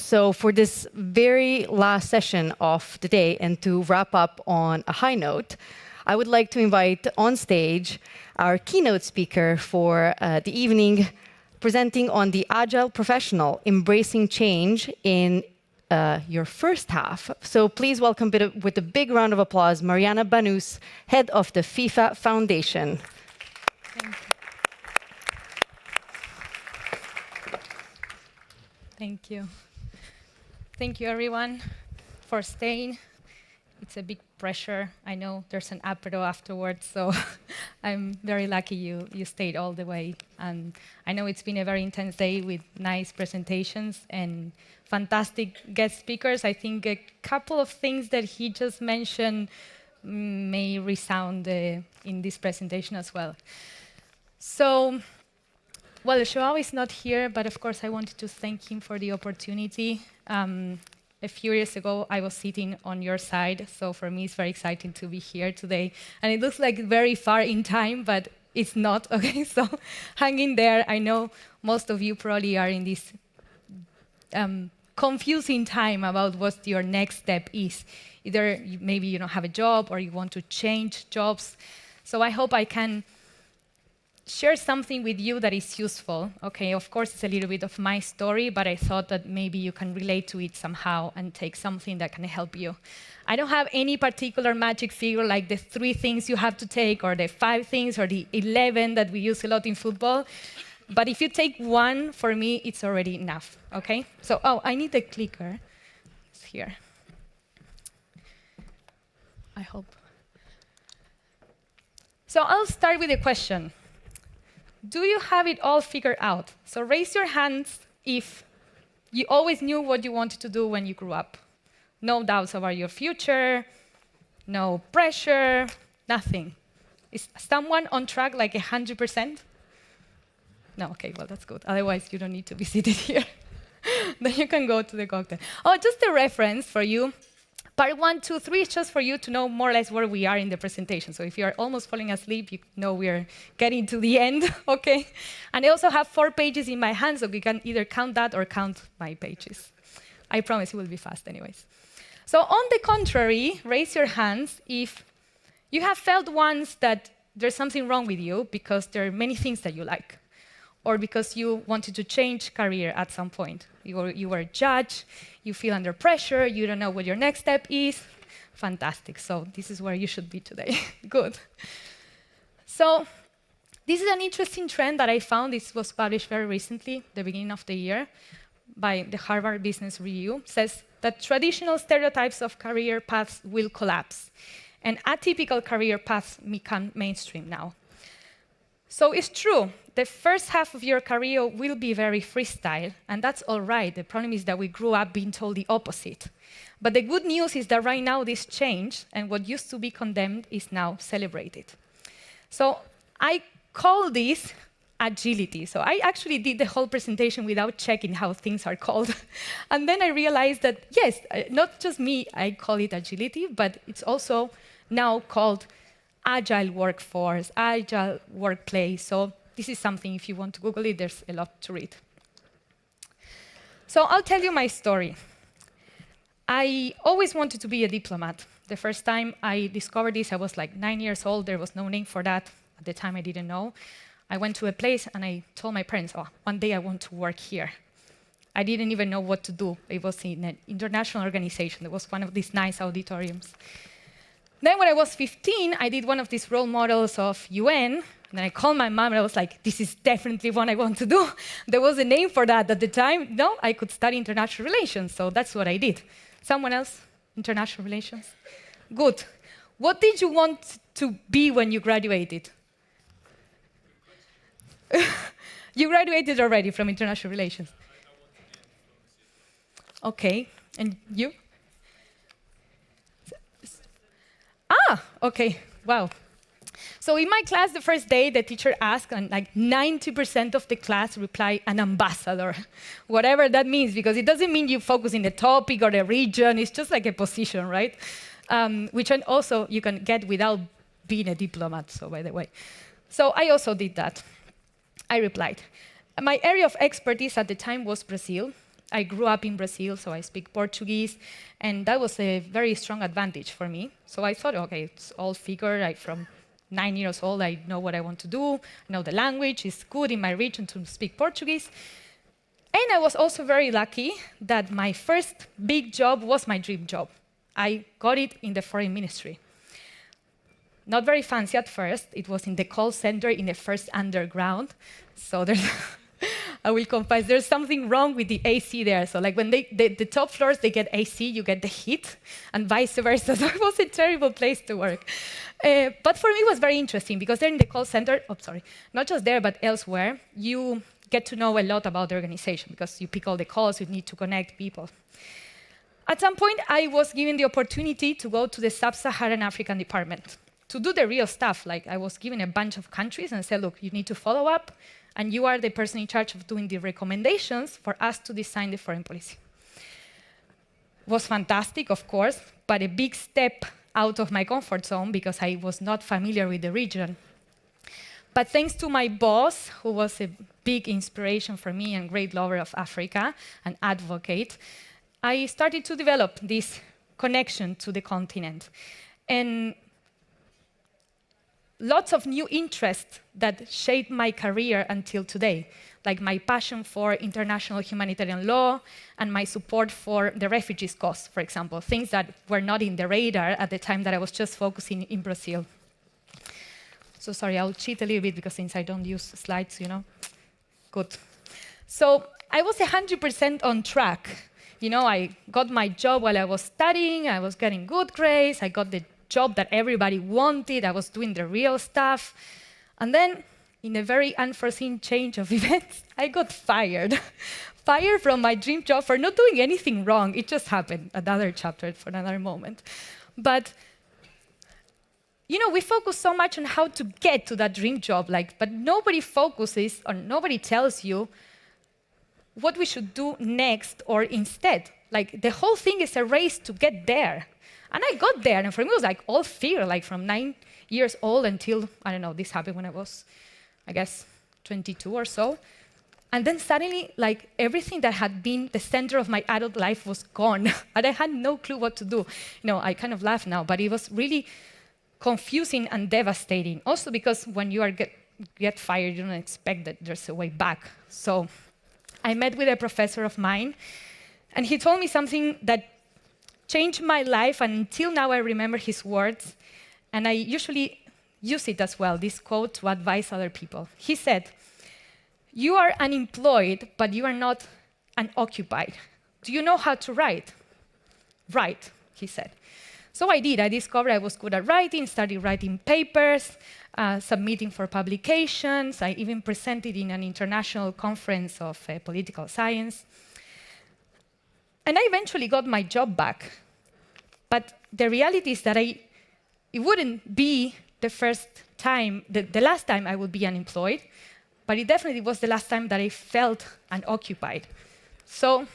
So for this very last session of the day, and to wrap up on a high note, I would like to invite on stage our keynote speaker for the evening, presenting on the Agile Professional, Embracing Change in your first half. So please welcome with a big round of applause, Mariana Banús, head of the FIFA Foundation. Thank you. Thank you, everyone, for staying. It's a big pressure. I know there's an apero afterwards, so I'm very lucky you stayed all the way. And I know it's been a very intense day with nice presentations and fantastic guest speakers. I think a couple of things that he just mentioned may resound in this presentation as well. So, well, Joao is not here, but of course I wanted to thank him for the opportunity. A few years ago, I was sitting on your side, so for me it's very exciting to be here today. And it looks like very far in time, but it's not, okay? So hang in there. I know most of you probably are in this confusing time about what your next step is. Either maybe you don't have a job or you want to change jobs. So I hope I can share something with you that is useful. Okay, of course, it's a little bit of my story, but I thought that maybe you can relate to it somehow and take something that can help you. I don't have any particular magic figure like the 3 things you have to take, or the 5 things, or the 11 that we use a lot in football. But if you take one, for me, it's already enough, okay? So, I need the clicker. It's here. I hope. So I'll start with a question. Do you have it all figured out? So raise your hands if you always knew what you wanted to do when you grew up. No doubts about your future, no pressure, nothing. Is someone on track like 100%? No, okay, well, that's good. Otherwise, you don't need to be seated here. Then you can go to the cocktail. Oh, just a reference for you. Part 1, 2, 3 is just for you to know more or less where we are in the presentation. So if you're almost falling asleep, you know we're getting to the end, okay? And I also have 4 pages in my hand, so we can either count that or count my pages. I promise it will be fast anyways. So on the contrary, raise your hands if you have felt once that there's something wrong with you because there are many things that you like, or because you wanted to change career at some point. You were judged, you feel under pressure, you don't know what your next step is. Fantastic. So this is where you should be today. Good. So this is an interesting trend that I found. This was published very recently, the beginning of the year, by the Harvard Business Review. It says that traditional stereotypes of career paths will collapse, and atypical career paths become mainstream now. So it's true, the first half of your career will be very freestyle, and that's all right. The problem is that we grew up being told the opposite. But the good news is that right now this changed, and what used to be condemned is now celebrated. So I call this agility. So I actually did the whole presentation without checking how things are called. And then I realized that, yes, not just me, I call it agility, but it's also now called agile workforce, agile workplace. So this is something, if you want to Google it, there's a lot to read. So I'll tell you my story. I always wanted to be a diplomat. The first time I discovered this, I was like 9 years old. There was no name for that. At the time, I didn't know. I went to a place and I told my parents, oh, one day I want to work here. I didn't even know what to do. It was in an international organization. It was one of these nice auditoriums. Then when I was 15, I did one of these role models of UN. And then I called my mom and I was like, this is definitely what I want to do. There was a name for that at the time. No, I could study international relations. So that's what I did. Someone else? International relations? Good. What did you want to be when you graduated? You graduated already from international relations. Okay. And you? Ah, okay, wow. So in my class, the first day, the teacher asked, and like 90% of the class replied, an ambassador, whatever that means, because it doesn't mean you focus in the topic or the region, it's just like a position, right? Which also you can get without being a diplomat, so by the way. So I also did that. I replied. My area of expertise at the time was Brazil. I grew up in Brazil, so I speak Portuguese, and that was a very strong advantage for me. So I thought, okay, it's all figured. From 9 years old, I know what I want to do. I know the language. It's good in my region to speak Portuguese. And I was also very lucky that my first big job was my dream job. I got it in the foreign ministry. Not very fancy at first. It was in the call center in the first underground. So there's, I will confess, there's something wrong with the AC there. So like when the top floors, they get AC, you get the heat, and vice versa. So it was a terrible place to work. But for me, it was very interesting because there in the call center, not just there, but elsewhere, you get to know a lot about the organization because you pick all the calls, you need to connect people. At some point, I was given the opportunity to go to the Sub-Saharan African department to do the real stuff. Like I was given a bunch of countries and said, look, you need to follow up, and you are the person in charge of doing the recommendations for us to design the foreign policy. It was fantastic, of course, but a big step out of my comfort zone because I was not familiar with the region. But thanks to my boss, who was a big inspiration for me and great lover of Africa, an advocate, I started to develop this connection to the continent. And lots of new interests that shaped my career until today, like my passion for international humanitarian law and my support for the refugees cause, for example, things that were not in the radar at the time that I was just focusing in Brazil. So sorry, I'll cheat a little bit because since I don't use slides, Good. So I was 100% on track. I got my job while I was studying, I was getting good grades, I got the job that everybody wanted, I was doing the real stuff. And then, in a very unforeseen change of events, I got fired. Fired from my dream job for not doing anything wrong. It just happened, another chapter for another moment. But we focus so much on how to get to that dream job, but nobody focuses or nobody tells you what we should do next or instead. The whole thing is a race to get there. And I got there, and for me it was all fear, from 9 years old until, I don't know, this happened when I was, 22 or so. And then suddenly, everything that had been the center of my adult life was gone, and I had no clue what to do. I kind of laugh now, but it was really confusing and devastating. Also because when you get fired, you don't expect that there's a way back. So I met with a professor of mine, and he told me something that changed my life, and until now I remember his words, and I usually use it as well, this quote, to advise other people. He said, "You are unemployed, but you are not unoccupied. Do you know how to write?" "Write," he said. So I did. I discovered I was good at writing, started writing papers, submitting for publications. I even presented in an international conference of political science. And I eventually got my job back. But the reality is that it wouldn't be the first time, the last time I would be unemployed, but it definitely was the last time that I felt unoccupied. So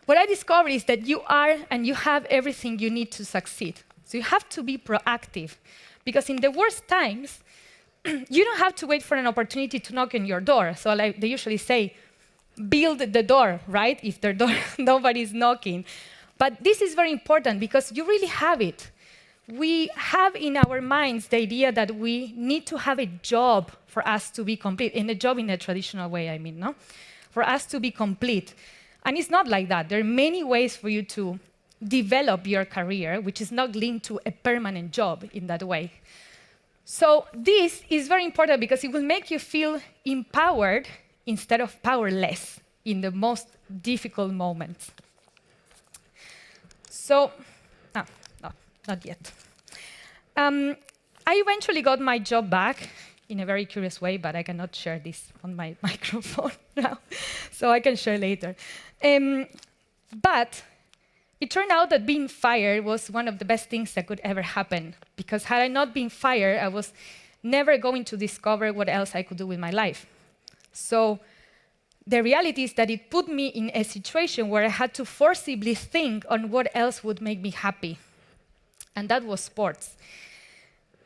what I discovered is that you are and you have everything you need to succeed. So you have to be proactive, because in the worst times, you don't have to wait for an opportunity to knock on your door. So they usually say, build the door, right? If the door, nobody's knocking. But this is very important because you really have it. We have in our minds the idea that we need to have a job for us to be complete, in a job in a traditional way, no? For us to be complete. And it's not like that. There are many ways for you to develop your career, which is not linked to a permanent job in that way. So this is very important because it will make you feel empowered instead of powerless in the most difficult moments. So, no, not yet. I eventually got my job back in a very curious way, but I cannot share this on my microphone now, so I can share later. But it turned out that being fired was one of the best things that could ever happen, because had I not been fired, I was never going to discover what else I could do with my life. So the reality is that it put me in a situation where I had to forcibly think on what else would make me happy, and that was sports.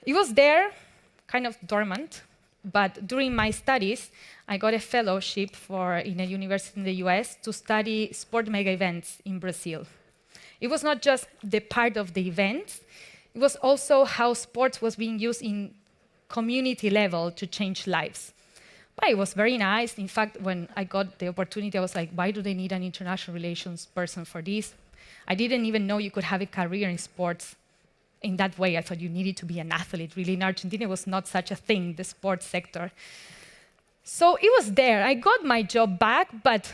It was there, kind of dormant, but during my studies, I got a fellowship in a university in the US to study sport mega events in Brazil. It was not just the part of the event, it was also how sports was being used in community level to change lives. But it was very nice. In fact, when I got the opportunity, I was like, why do they need an international relations person for this? I didn't even know you could have a career in sports in that way. I thought you needed to be an athlete. Really, in Argentina, it was not such a thing, the sports sector. So it was there. I got my job back, but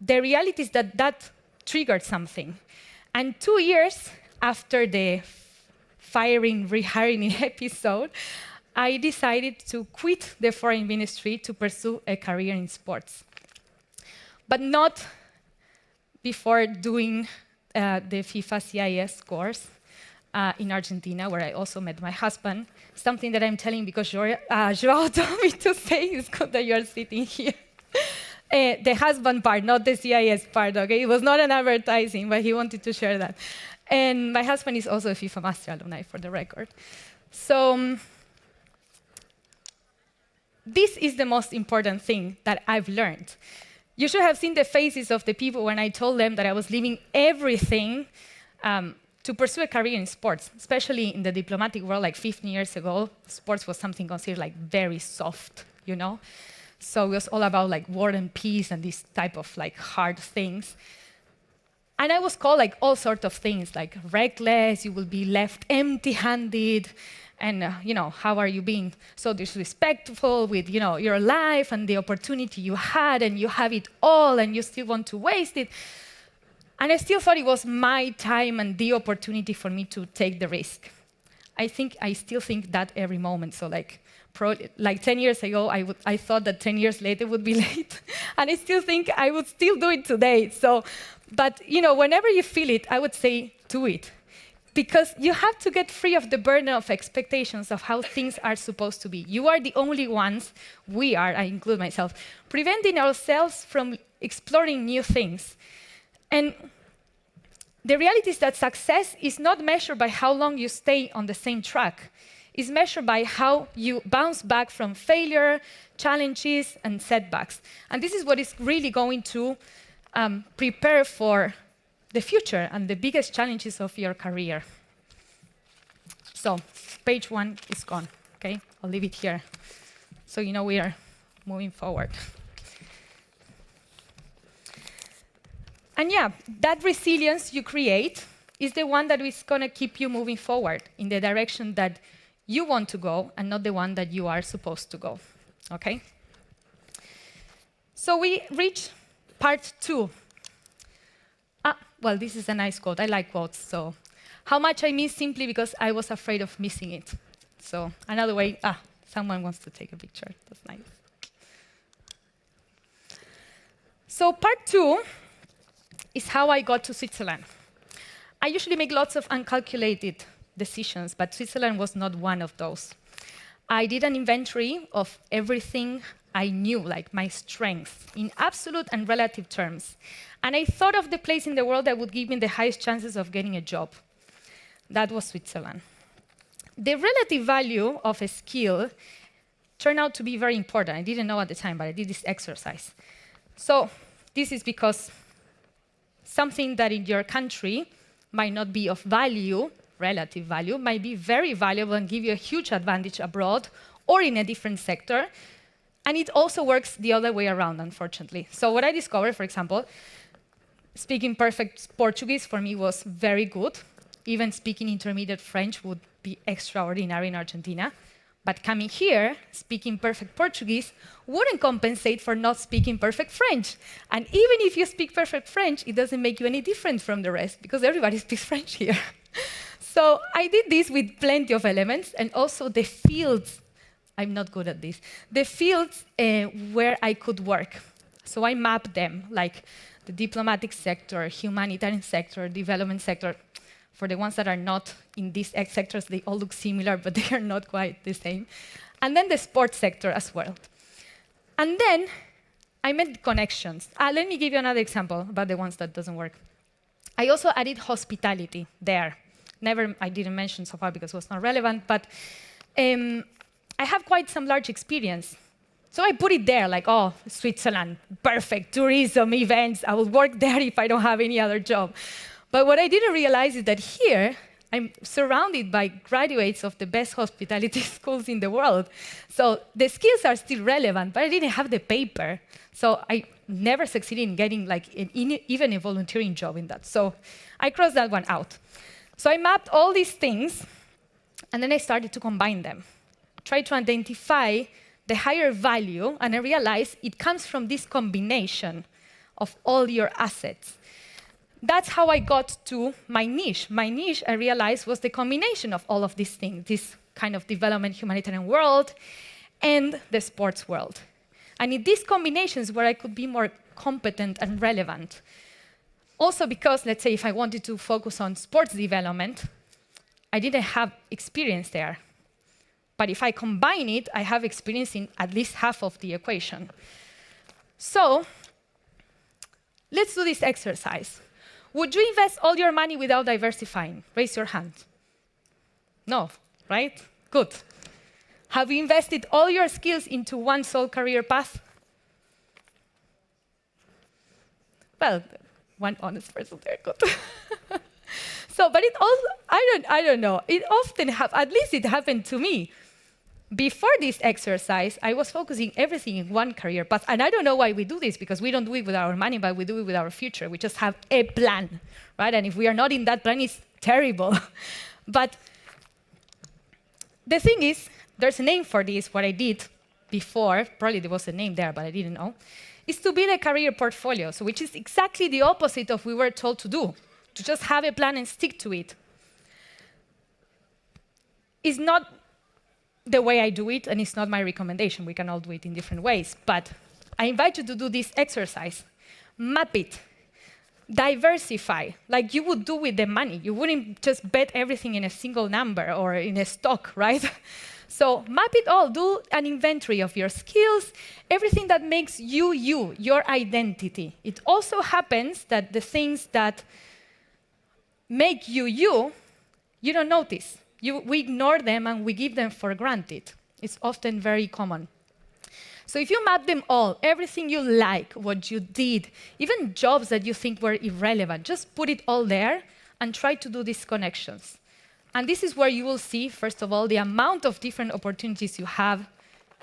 the reality is that that triggered something. And 2 years after the firing, rehiring episode, I decided to quit the foreign ministry to pursue a career in sports. But not before doing the FIFA CIS course in Argentina, where I also met my husband. Something that I'm telling because Joao told me to say. It's good that you're sitting here. The husband part, not the CIS part, okay? It was not an advertising, but he wanted to share that. And my husband is also a FIFA Master alumni, for the record. So this is the most important thing that I've learned. You should have seen the faces of the people when I told them that I was leaving everything to pursue a career in sports, especially in the diplomatic world. Like 15 years ago, sports was something considered like very soft, you know? So it was all about like war and peace and this type of like hard things. And I was called like all sorts of things, like reckless, you will be left empty-handed, and how are you being so disrespectful with your life and the opportunity you had, and you have it all and you still want to waste it. And I still thought it was my time and the opportunity for me to take the risk. I still think that every moment. So like 10 years ago, I thought that 10 years later would be late. And I still think I would still do it today. But whenever you feel it, I would say do it. Because you have to get free of the burden of expectations of how things are supposed to be. You are the only ones, I include myself, preventing ourselves from exploring new things. And the reality is that success is not measured by how long you stay on the same track. It's measured by how you bounce back from failure, challenges, and setbacks. And this is what is really going to prepare for the future and the biggest challenges of your career. So, page 1 is gone, okay? I'll leave it here. So we are moving forward. And that resilience you create is the one that is going to keep you moving forward in the direction that you want to go and not the one that you are supposed to go, okay? So we reach part 2. Well, this is a nice quote. I like quotes. So, how much I miss simply because I was afraid of missing it. So, another way, someone wants to take a picture. That's nice. So, part 2 is how I got to Switzerland. I usually make lots of uncalculated decisions, but Switzerland was not one of those. I did an inventory of everything I knew, like my strengths, in absolute and relative terms. And I thought of the place in the world that would give me the highest chances of getting a job. That was Switzerland. The relative value of a skill turned out to be very important. I didn't know at the time, but I did this exercise. So this is because something that in your country might not be of value, relative value, might be very valuable and give you a huge advantage abroad or in a different sector. And it also works the other way around, unfortunately. So what I discovered, for example, speaking perfect Portuguese for me was very good. Even speaking intermediate French would be extraordinary in Argentina. But coming here, speaking perfect Portuguese wouldn't compensate for not speaking perfect French. And even if you speak perfect French, it doesn't make you any different from the rest, because everybody speaks French here. So I did this with plenty of elements, and also the fields. I'm not good at this. The fields where I could work. So I mapped them, like the diplomatic sector, humanitarian sector, development sector. For the ones that are not in these sectors, they all look similar, but they are not quite the same. And then the sports sector as well. And then I made connections. Let me give you another example about the ones that doesn't work. I also added hospitality there. I didn't mention so far because it was not relevant, but I have quite some large experience. So I put it there, like, oh, Switzerland, perfect, tourism, events, I will work there if I don't have any other job. But what I didn't realize is that here, I'm surrounded by graduates of the best hospitality schools in the world. So the skills are still relevant, but I didn't have the paper. So I never succeeded in getting like even a volunteering job in that. So I crossed that one out. So I mapped all these things, and then I started to combine them. Try to identify the higher value, and I realized it comes from this combination of all your assets. That's how I got to my niche. My niche, I realized, was the combination of all of these things, this kind of development humanitarian world and the sports world. And in these combinations where I could be more competent and relevant. Also because, let's say, if I wanted to focus on sports development, I didn't have experience there. But if I combine it, I have experience in at least half of the equation. So let's do this exercise. Would you invest all your money without diversifying? Raise your hand. No, right? Good. Have you invested all your skills into one sole career path? Well, one honest person there, good. So, but it also, I don't know. It often at least it happened to me. Before this exercise, I was focusing everything in one career path. And I don't know why we do this, because we don't do it with our money, but we do it with our future. We just have a plan, right? And if we are not in that plan, it's terrible. But the thing is, there's a name for this, what I did before, probably there was a name there, but I didn't know, is to build a career portfolio, so which is exactly the opposite of what we were told to do, to just have a plan and stick to it. It's not the way I do it, and it's not my recommendation. We can all do it in different ways. But I invite you to do this exercise. Map it. Diversify, like you would do with the money. You wouldn't just bet everything in a single number or in a stock, right? So map it all. Do an inventory of your skills, everything that makes you, your identity. It also happens that the things that make you, you don't notice. We ignore them and we give them for granted. It's often very common. So if you map them all, everything you like, what you did, even jobs that you think were irrelevant, just put it all there and try to do these connections. And this is where you will see, first of all, the amount of different opportunities you have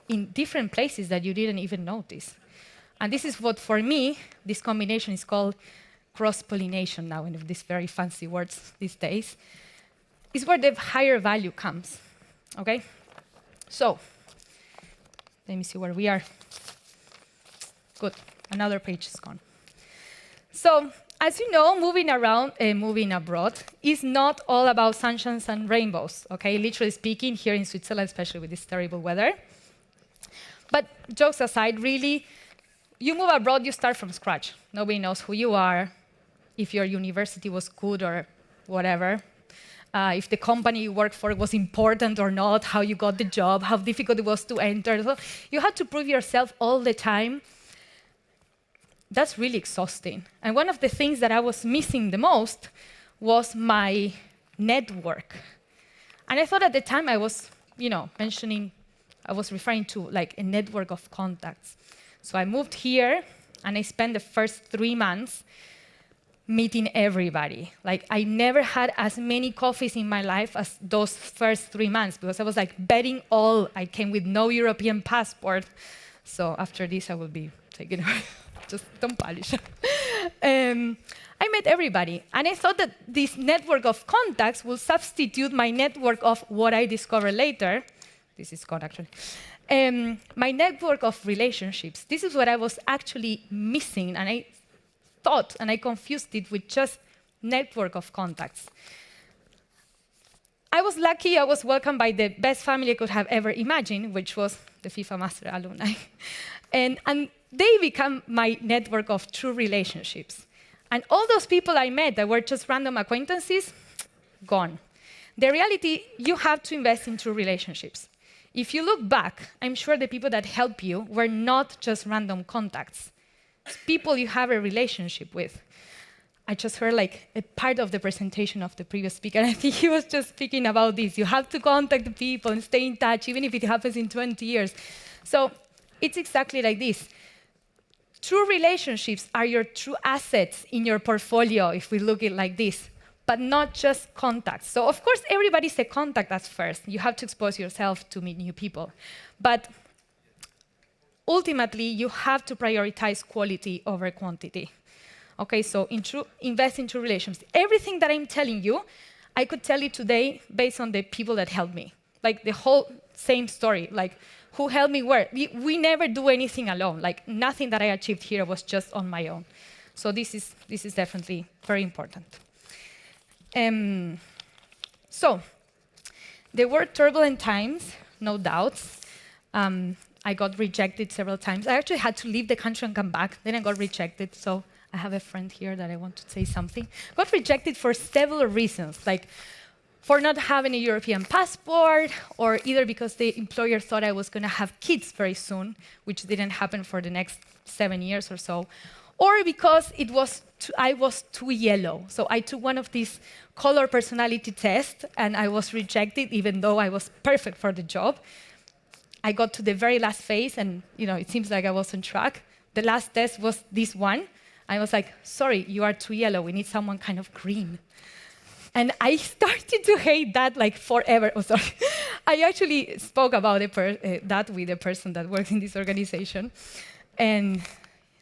in different places that you didn't even notice. And this is what, for me, this combination is called cross-pollination now, in these very fancy words these days. Is where the higher value comes, okay? So, let me see where we are. Good, another page is gone. So, as you know, moving around and moving abroad is not all about sunshines and rainbows, okay? Literally speaking, here in Switzerland, especially with this terrible weather. But jokes aside, really, you move abroad, you start from scratch. Nobody knows who you are, if your university was good or whatever. If the company you work for was important or not, how you got the job, how difficult it was to enter. So you had to prove yourself all the time. That's really exhausting. And one of the things that I was missing the most was my network. And I thought at the time I was, I was referring to like a network of contacts. So I moved here and I spent the first 3 months meeting everybody. Like, I never had as many coffees in my life as those first 3 months, because I was like betting all. I came with no European passport. So after this, I will be taken away. Just don't polish. I met everybody. And I thought that this network of contacts will substitute my network of what I discovered later. This is gone, actually. My network of relationships. This is what I was actually missing. And I thought, and I confused it with just network of contacts. I was lucky, I was welcomed by the best family I could have ever imagined, which was the FIFA Master alumni. And they become my network of true relationships. And all those people I met that were just random acquaintances, gone. The reality, you have to invest in true relationships. If you look back, I'm sure the people that help you were not just random contacts. It's people you have a relationship with. I just heard like a part of the presentation of the previous speaker. I think he was just speaking about this. You have to contact the people and stay in touch, even if it happens in 20 years. So it's exactly like this. True relationships are your true assets in your portfolio, if we look at it like this, but not just contacts. So of course, everybody's a contact at first. You have to expose yourself to meet new people. But ultimately, you have to prioritize quality over quantity. Okay, so invest in true relationships. Everything that I'm telling you, I could tell you today based on the people that helped me. Like the whole same story, like who helped me where. We never do anything alone. Like nothing that I achieved here was just on my own. So this is definitely very important. So there were turbulent times, no doubt. I got rejected several times. I actually had to leave the country and come back. Then I got rejected. So I have a friend here that I want to say something. Got rejected for several reasons, like for not having a European passport, or either because the employer thought I was going to have kids very soon, which didn't happen for the next 7 years or so, or because I was too yellow. So I took one of these color personality tests, and I was rejected, even though I was perfect for the job. I got to the very last phase, and it seems like I was on track. The last test was this one. I was like, sorry, you are too yellow. We need someone kind of green. And I started to hate that like forever. Oh, sorry. I actually spoke about that with the person that works in this organization. And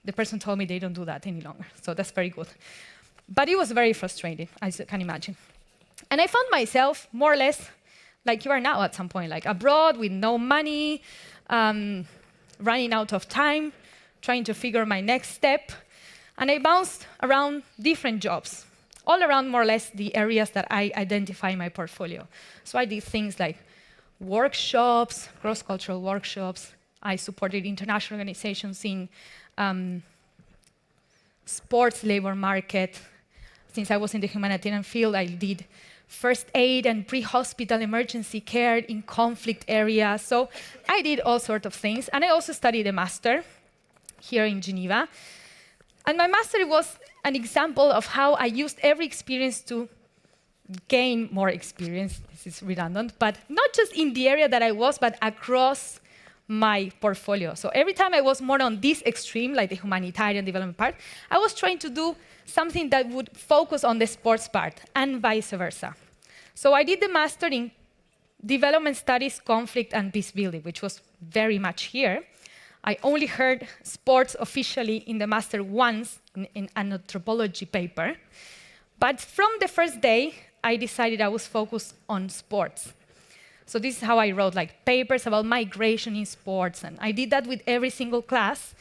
the person told me they don't do that any longer. So that's very good. But it was very frustrating, as you can imagine. And I found myself more or less like you are now at some point, like abroad with no money, running out of time, trying to figure my next step. And I bounced around different jobs, all around more or less the areas that I identify in my portfolio. So I did things like workshops, cross-cultural workshops. I supported international organizations in sports labor market. Since I was in the humanitarian field, I did first aid and pre-hospital emergency care in conflict areas. So I did all sorts of things. And I also studied a master here in Geneva. And my master was an example of how I used every experience to gain more experience. This is redundant, but not just in the area that I was, but across my portfolio. So every time I was more on this extreme, like the humanitarian development part, I was trying to do something that would focus on the sports part, and vice versa. So I did the master in development studies, conflict, and peace building, which was very much here. I only heard sports officially in the master once in an anthropology paper. But from the first day, I decided I was focused on sports. So this is how I wrote like papers about migration in sports. And I did that with every single class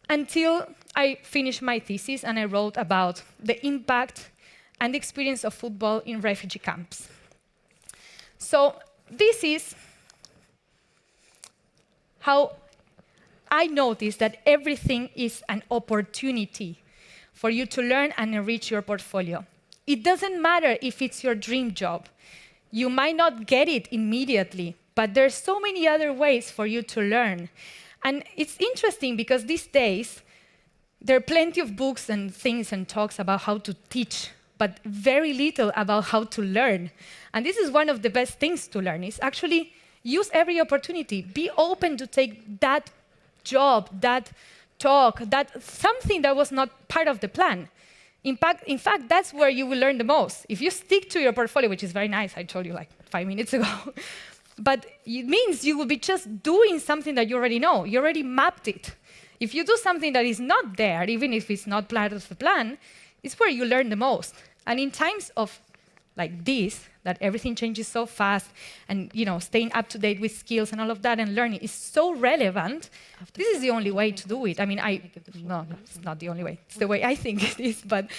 until I finished my thesis and I wrote about the impact and the experience of football in refugee camps. So this is how I noticed that everything is an opportunity for you to learn and enrich your portfolio. It doesn't matter if it's your dream job. You might not get it immediately, but there's so many other ways for you to learn. And it's interesting because these days, there are plenty of books and things and talks about how to teach, but very little about how to learn. And this is one of the best things to learn, is actually use every opportunity. Be open to take that job, that talk, that something that was not part of the plan. In fact, that's where you will learn the most. If you stick to your portfolio, which is very nice, I told you like 5 minutes ago, but it means you will be just doing something that you already know. You already mapped it. If you do something that is not there, even if it's not part of the plan, it's where you learn the most. And in times of like this, that everything changes so fast, and staying up to date with skills and all of that and learning is so relevant, this is the only way to do it. I mean, no, it's not the only way. It's the way I think it is, but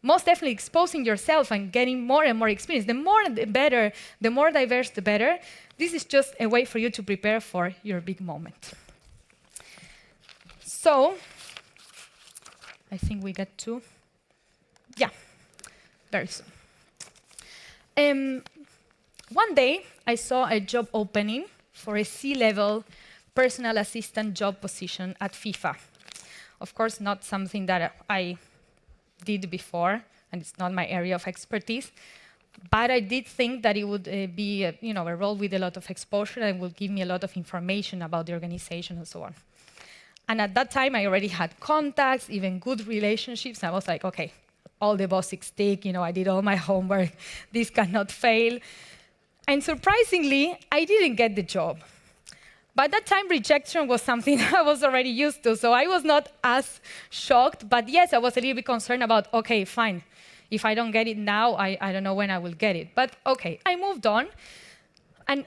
most definitely exposing yourself and getting more and more experience. The more the better, the more diverse the better. This is just a way for you to prepare for your big moment. So, I think we get to, very soon. One day, I saw a job opening for a C-level personal assistant job position at FIFA. Of course, not something that I did before, and it's not my area of expertise. But I did think that it would be a role with a lot of exposure and would give me a lot of information about the organization and so on. And at that time, I already had contacts, even good relationships. I was like, okay, all the boxes tick, I did all my homework. This cannot fail. And surprisingly, I didn't get the job. By that time, rejection was something I was already used to, so I was not as shocked. But yes, I was a little bit concerned about, okay, fine. If I don't get it now, I don't know when I will get it. But okay, I moved on. And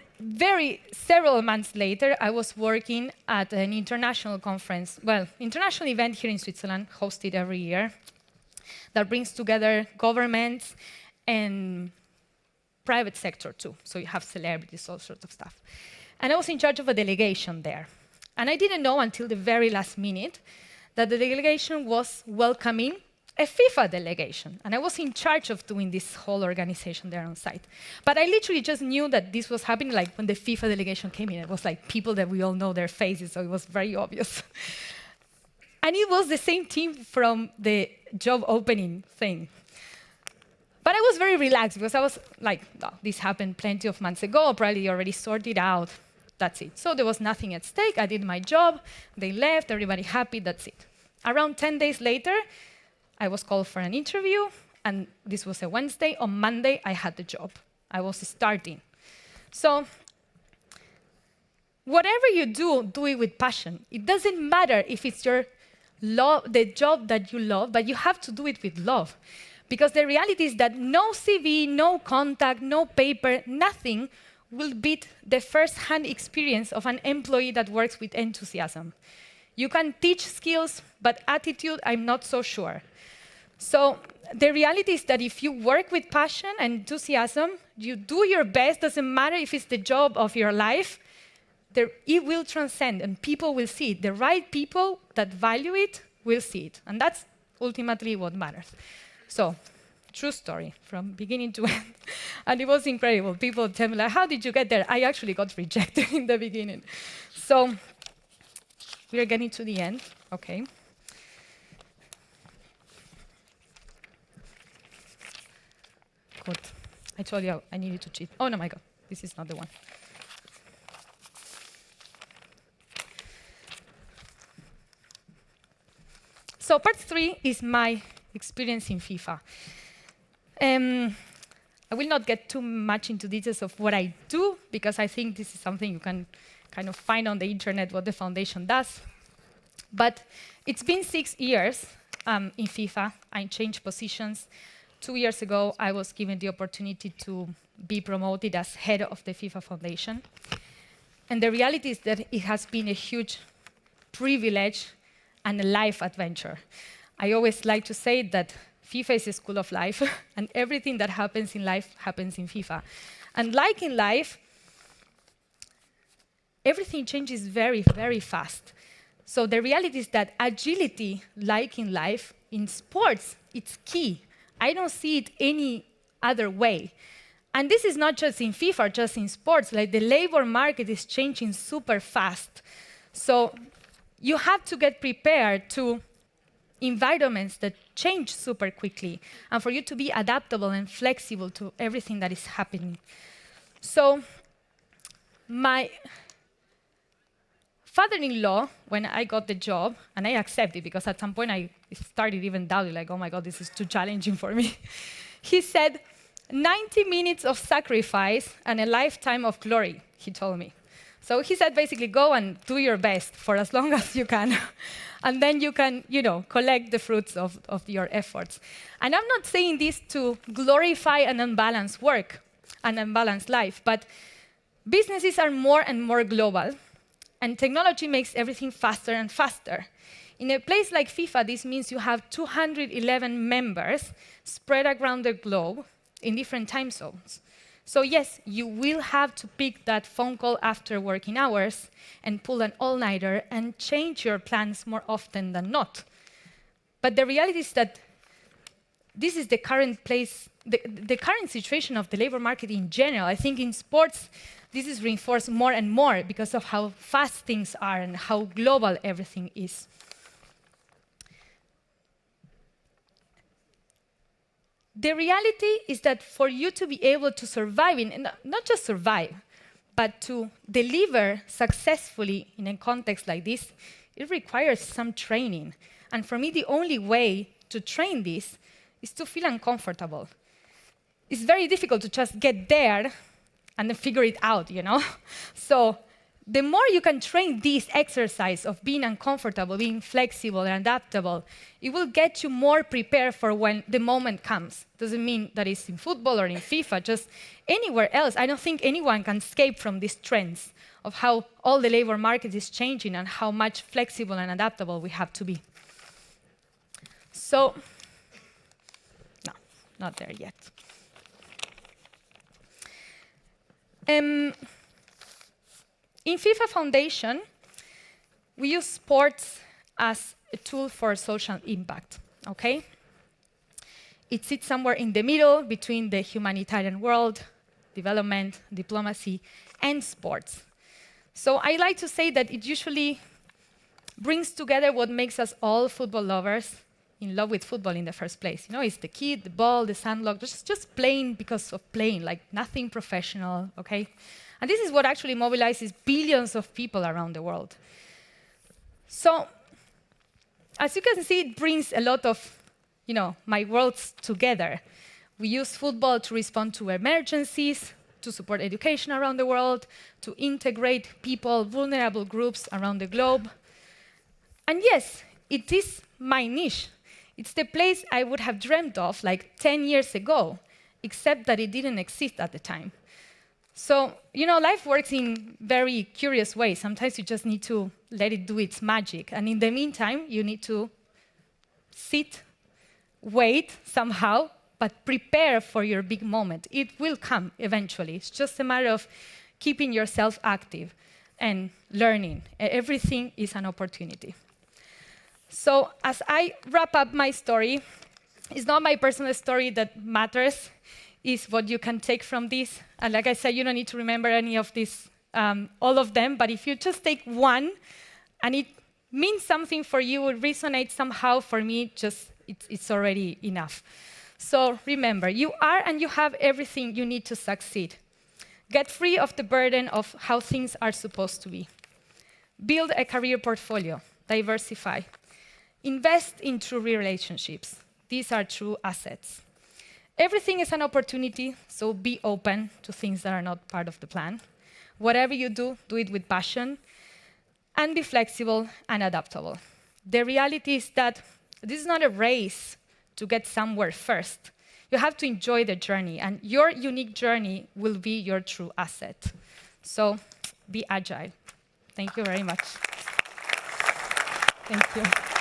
several months later, I was working at an international conference, international event here in Switzerland, hosted every year, that brings together governments and private sector too. So you have celebrities, all sorts of stuff. And I was in charge of a delegation there. And I didn't know until the very last minute that the delegation was welcoming a FIFA delegation. And I was in charge of doing this whole organization there on site. But I literally just knew that this was happening like when the FIFA delegation came in. It was like people that we all know their faces, so it was very obvious. And it was the same team from the job opening thing. But I was very relaxed because I was like, oh, this happened plenty of months ago, probably already sorted out. That's it. So there was nothing at stake. I did my job. They left. Everybody happy. That's it. Around 10 days later, I was called for an interview, and this was a Wednesday. On Monday, I had the job. I was starting. So whatever you do, do it with passion. It doesn't matter if it's the job that you love, but you have to do it with love. Because the reality is that no CV, no contact, no paper, nothing will beat the first-hand experience of an employee that works with enthusiasm. You can teach skills, but attitude, I'm not so sure. So the reality is that if you work with passion and enthusiasm, you do your best, doesn't matter if it's the job of your life, it will transcend and people will see it. The right people that value it will see it. And that's ultimately what matters. So, true story from beginning to end. And it was incredible. People tell me, like, how did you get there? I actually got rejected in the beginning. So, we are getting to the end. Okay. Good. I told you I needed to cheat. Oh, no, my God. This is not the one. So part 3 is my experience in FIFA. I will not get too much into details of what I do, because I think this is something you can kind of find on the internet what the foundation does. But it's been 6 years in FIFA. I changed positions. 2 years ago, I was given the opportunity to be promoted as head of the FIFA Foundation. And the reality is that it has been a huge privilege and a life adventure. I always like to say that FIFA is a school of life, and everything that happens in life happens in FIFA. And like in life, everything changes very, very fast. So the reality is that agility, like in life, in sports, it's key. I don't see it any other way. And this is not just in FIFA, just in sports. Like the labor market is changing super fast. So you have to get prepared to environments that change super quickly, and for you to be adaptable and flexible to everything that is happening. So my father-in-law, when I got the job, and I accepted because at some point I started even doubting, like, oh my God, this is too challenging for me. He said, 90 minutes of sacrifice and a lifetime of glory, he told me. So he said, basically, go and do your best for as long as you can. And then you can, collect the fruits of your efforts. And I'm not saying this to glorify an unbalanced work, an unbalanced life, but businesses are more and more global, and technology makes everything faster and faster. In a place like FIFA, this means you have 211 members spread around the globe in different time zones. So yes, you will have to pick that phone call after working hours and pull an all-nighter and change your plans more often than not. But the reality is that this is the current the current situation of the labor market in general. I think in sports, this is reinforced more and more because of how fast things are and how global everything is. The reality is that for you to be able to survive, and not just survive, but to deliver successfully in a context like this, it requires some training. And for me, the only way to train this is to feel uncomfortable. It's very difficult to just get there and then figure it out, you know? So the more you can train this exercise of being uncomfortable, being flexible and adaptable, it will get you more prepared for when the moment comes. Doesn't mean that it's in football or in FIFA, just anywhere else. I don't think anyone can escape from these trends of how all the labor market is changing and how much flexible and adaptable we have to be. So, no, not there yet. In FIFA Foundation, we use sports as a tool for social impact, okay? It sits somewhere in the middle between the humanitarian world, development, diplomacy, and sports. So I like to say that it usually brings together what makes us all football lovers in love with football in the first place. You know, it's the kid, the ball, the sandlot, just playing because of playing, like nothing professional, okay? And this is what actually mobilizes billions of people around the world. So, as you can see, it brings a lot of, my worlds together. We use football to respond to emergencies, to support education around the world, to integrate people, vulnerable groups around the globe. And yes, it is my niche. It's the place I would have dreamt of like 10 years ago, except that it didn't exist at the time. So, life works in very curious ways. Sometimes you just need to let it do its magic. And in the meantime, you need to sit, wait somehow, but prepare for your big moment. It will come eventually. It's just a matter of keeping yourself active and learning. Everything is an opportunity. So as I wrap up my story, it's not my personal story that matters, it's what you can take from this. And like I said, you don't need to remember any of this, all of them, but if you just take one, and it means something for you, it resonates somehow, for me, it's already enough. So remember, you are and you have everything you need to succeed. Get free of the burden of how things are supposed to be. Build a career portfolio. Diversify. Invest in true relationships. These are true assets. Everything is an opportunity, so be open to things that are not part of the plan. Whatever you do, do it with passion, and be flexible and adaptable. The reality is that this is not a race to get somewhere first. You have to enjoy the journey, and your unique journey will be your true asset. So be agile. Thank you very much. Thank you.